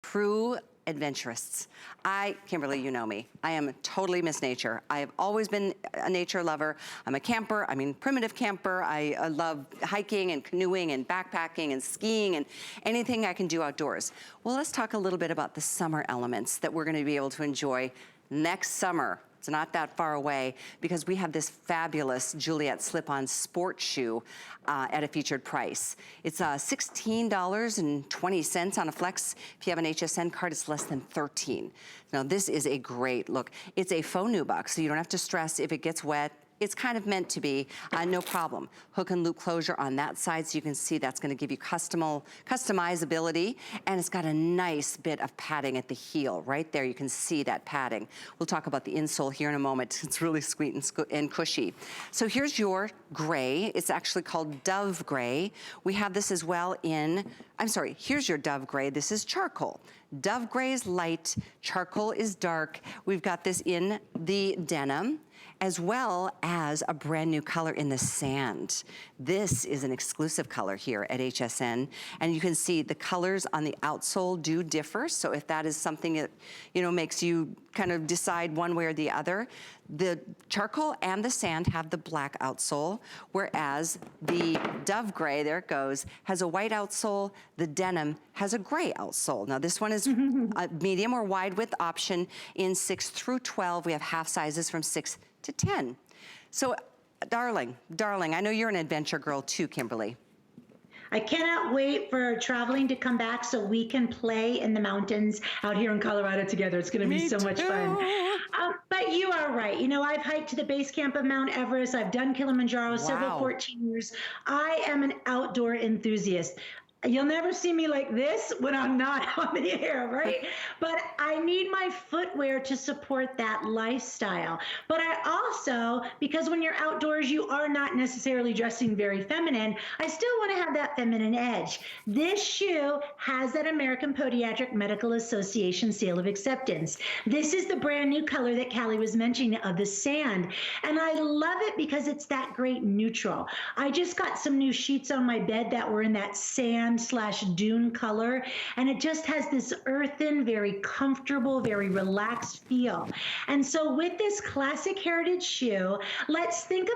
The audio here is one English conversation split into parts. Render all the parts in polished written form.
True adventurists. Kimberly, you know me. I am totally Miss Nature. I have always been a nature lover. I'm a camper, primitive camper. I love hiking and canoeing and backpacking and skiing and anything I can do outdoors. Well, let's talk a little bit about the summer elements that we're gonna be able to enjoy next summer. It's not that far away because we have this fabulous Juliet slip-on sport shoe at a featured price. It's $16.20 on a flex. If you have an HSN card, it's less than $13. Now this is a great look. It's a faux nubuck, so you don't have to stress if it gets wet. It's kind of meant to be, no problem. Hook and loop closure on that side, so you can see that's gonna give you customizability, and it's got a nice bit of padding at the heel. Right there, you can see that padding. We'll talk about the insole here in a moment. It's really sweet and cushy. So here's your gray. It's actually called Dove Gray. We have this as well in, here's your Dove Gray. This is charcoal. Dove Gray is light, charcoal is dark. We've got this in the denim, as well as a brand new color in the sand. This is an exclusive color here at HSN, and you can see the colors on the outsole do differ, so if that is something that, makes you kind of decide one way or the other, the charcoal and the sand have the black outsole, whereas the Dove Gray, there it goes, has a white outsole, the denim has a gray outsole. Now this one is a medium or wide width option in 6 through 12. We have half sizes from 6 to 10. So, darling, I know you're an adventure girl too, Kimberly. I cannot wait for traveling to come back so we can play in the mountains out here in Colorado together. It's going to be so much fun. But you are right. I've hiked to the base camp of Mount Everest. I've done Kilimanjaro several 14 years. I am an outdoor enthusiast. You'll never see me like this when I'm not on the air, right? But I need my footwear to support that lifestyle. But I also, because when you're outdoors, you are not necessarily dressing very feminine, I still want to have that feminine edge. This shoe has that American Podiatric Medical Association seal of acceptance. This is the brand new color that Callie was mentioning of the sand. And I love it because it's that great neutral. I just got some new sheets on my bed that were in that sand/dune color, and it just has this earthen, very comfortable, very relaxed feel. And so with this classic heritage shoe, let's think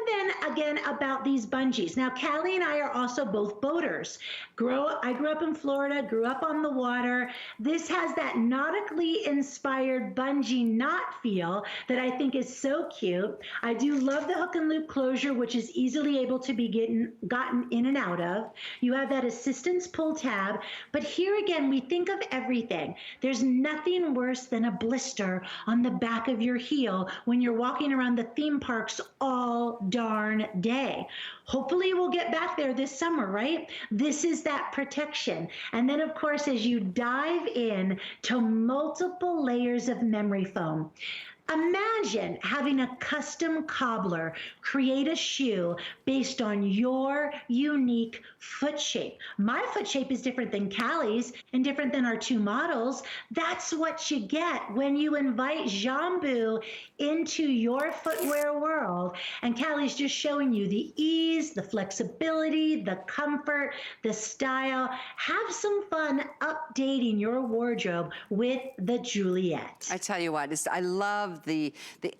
again about these bungees. Now, Callie and I are also both boaters. I grew up in Florida, grew up on the water. This has that nautically inspired bungee knot feel that I think is so cute. I do love the hook and loop closure, which is easily able to be gotten in and out of. You have that assistance pull tab, but here again, we think of everything. There's nothing worse than a blister on the back of your heel when you're walking around the theme parks all darn day. Hopefully we'll get back there this summer, right? This is that protection. And then of course, as you dive in to multiple layers of memory foam, imagine having a custom cobbler create a shoe based on your unique foot shape. My foot shape is different than Callie's and different than our two models. That's what you get when you invite Jambu into your footwear world. And Callie's just showing you the ease, the flexibility, the comfort, the style. Have some fun updating your wardrobe with the Juliet. I tell you what, I love the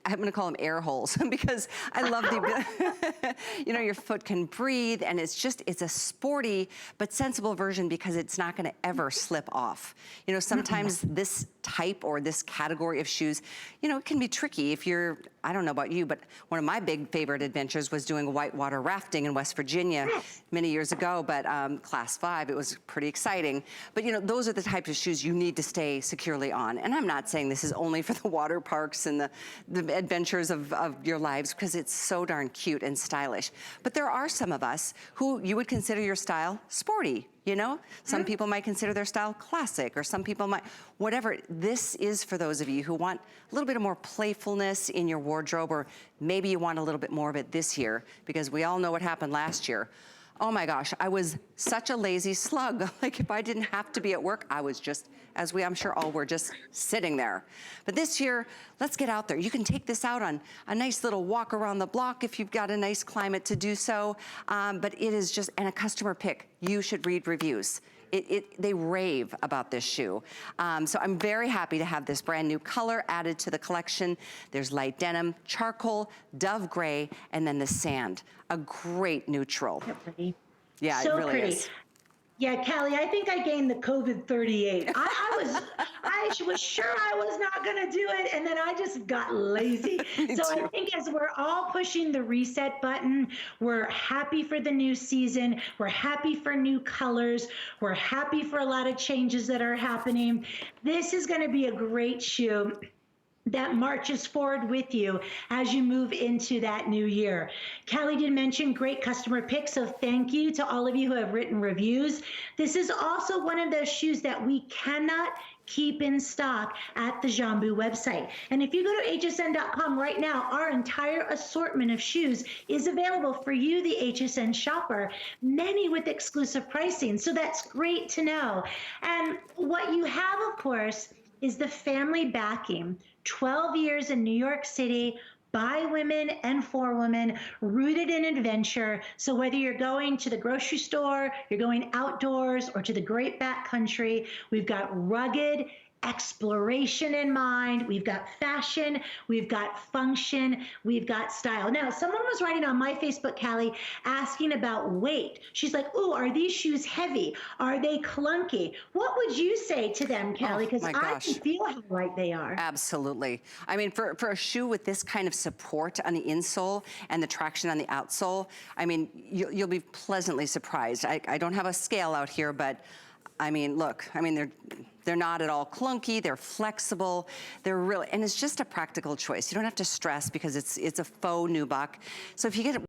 I'm gonna call them air holes because I love the, your foot can breathe, and it's a sporty but sensible version because it's not gonna ever slip off. Sometimes this type or this category of shoes, it can be tricky if you're, I don't know about you, but one of my big favorite adventures was doing whitewater rafting in West Virginia many years ago, but class 5, it was pretty exciting. But those are the types of shoes you need to stay securely on. And I'm not saying this is only for the water parks and the adventures of your lives, because it's so darn cute and stylish. But there are some of us who you would consider your style sporty. Some people might consider their style classic, or some people might, whatever. This is for those of you who want a little bit of more playfulness in your wardrobe, or maybe you want a little bit more of it this year, because we all know what happened last year. Oh my gosh, I was such a lazy slug. Like if I didn't have to be at work, I was just, as I'm sure all were, just sitting there. But this year, let's get out there. You can take this out on a nice little walk around the block if you've got a nice climate to do so. But it is just, and a customer pick. You should read reviews. they rave about this shoe. So I'm very happy to have this brand new color added to the collection. There's light denim, charcoal, dove gray, and then the sand. A great neutral. So pretty. Yeah, So it really pretty. is. Yeah, Callie, I think I gained the COVID 38. I was sure I was not going to do it, and then I just got lazy. So I think as we're all pushing the reset button, we're happy for the new season. We're happy for new colors. We're happy for a lot of changes that are happening. This is going to be a great shoe that marches forward with you as you move into that new year. Callie did mention great customer picks, so thank you to all of you who have written reviews. This is also one of those shoes that we cannot keep in stock at the Jambu website. And if you go to hsn.com right now, our entire assortment of shoes is available for you, the HSN shopper, many with exclusive pricing. So that's great to know. And what you have, of course, is the family backing. 12 years in New York City, by women and for women, rooted in adventure. So whether you're going to the grocery store, you're going outdoors, or to the great backcountry, we've got rugged exploration in mind. We've got fashion, we've got function, we've got style. Now, someone was writing on my Facebook, Callie, asking about weight. She's like, "Ooh, are these shoes heavy? Are they clunky?" What would you say to them, Callie? Because I can feel how light they are. Absolutely. I mean, for a shoe with this kind of support on the insole and the traction on the outsole, I mean, you'll be pleasantly surprised. I don't have a scale out here, but I mean, look, I mean, they're not at all clunky, they're flexible, they're really, and it's just a practical choice. You don't have to stress because it's a faux nubuck. So if you get